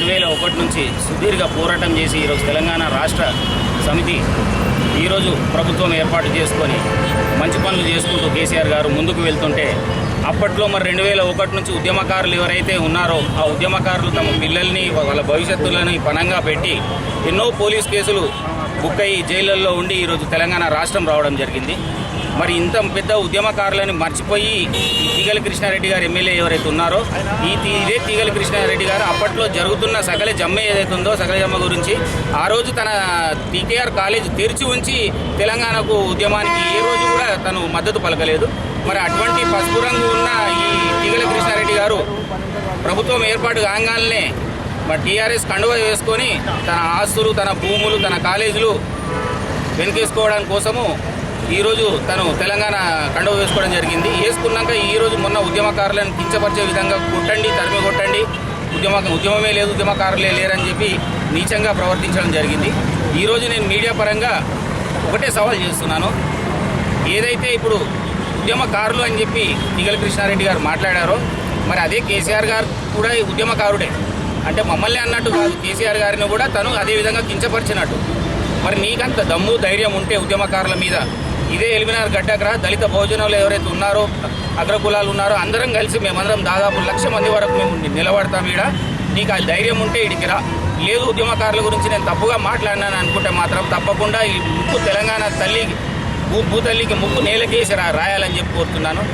2001 నుంచి సుదీర్ఘ పోరాటం చేసి ఈరోజు తెలంగాణ రాష్ట్ర సమితి ఈరోజు ప్రభుత్వం ఏర్పాటు చేసుకొని మంచి పనులు చేసుకుంటూ కేసీఆర్ గారు ముందుకు వెళ్తుంటే అప్పట్లో మరి 2001 నుంచి ఉద్యమకారులు ఎవరైతే ఉన్నారో ఆ ఉద్యమకారులు తమ పిల్లల్ని వాళ్ళ భవిష్యత్తులని పణంగా పెట్టి ఎన్నో పోలీస్ కేసులు బుక్ అయ్యి జైళ్ళల్లో ఉండి ఈరోజు తెలంగాణ రాష్ట్రం రావడం జరిగింది. మరి ఇంత పెద్ద ఉద్యమకారులను మర్చిపోయి ఈ తీగల కృష్ణారెడ్డి గారు ఎమ్మెల్యే ఎవరైతే ఉన్నారో ఇదే తీగల కృష్ణారెడ్డి గారు అప్పట్లో జరుగుతున్న సకల జమ్మ ఏదైతే ఉందో సకల జమ్మ గురించి ఆ రోజు తన టీకేఆర్ కాలేజ్ తెరిచి ఉంచి తెలంగాణకు ఉద్యమానికి ఏ రోజు కూడా తను మద్దతు పలకలేదు. మరి అటువంటి పసుపు రంగు ఉన్న ఈ తీగల కృష్ణారెడ్డి గారు ప్రభుత్వం ఏర్పాటు కాగానే మరి టీఆర్ఎస్ కండువా వేసుకొని తన ఆస్తులు తన భూములు తన కాలేజీలు వెనుకేసుకోవడానికి కోసము ఈరోజు తను తెలంగాణ కండువ వేసుకోవడం జరిగింది. వేసుకున్నాక ఈరోజు మొన్న ఉద్యమకారులను కించపరిచే విధంగా కొట్టండి తరిమి కొట్టండి ఉద్యమమే లేదు ఉద్యమకారులే లేరని చెప్పి నీచంగా ప్రవర్తించడం జరిగింది. ఈరోజు నేను మీడియా పరంగా ఒకటే సవాల్ చేస్తున్నాను. ఏదైతే ఇప్పుడు ఉద్యమకారులు అని చెప్పి తీగల కృష్ణారెడ్డి గారు మాట్లాడారో మరి అదే కేసీఆర్ గారు కూడా ఉద్యమకారుడే. అంటే మమ్మల్ని అన్నట్టు కాదు, కేసీఆర్ గారిని కూడా తను అదే విధంగా కించపరిచినట్టు. మరి నీకంత దమ్ము ధైర్యం ఉంటే ఉద్యమకారుల మీద ఇదే ఎలిమినార్ గడ్డకరా దళిత బహుజనులు ఎవరైతే ఉన్నారో అగ్రకులాలు ఉన్నారో అందరం కలిసి మేమందరం దాదాపు 1,00,000 మంది వరకు మేము నిలబడతాం. ఈడ నీకు ఆ ధైర్యం ఉంటే ఇడికి రా. లేదు ఉద్యమకారుల గురించి నేను తప్పుగా మాట్లాడినాను అనుకుంటే మాత్రం తప్పకుండా ఈ ముక్కు తెలంగాణ తల్లికి భూతల్లికి ముక్కు నేలకేసి రాయాలని చెప్పి కోరుతున్నాను.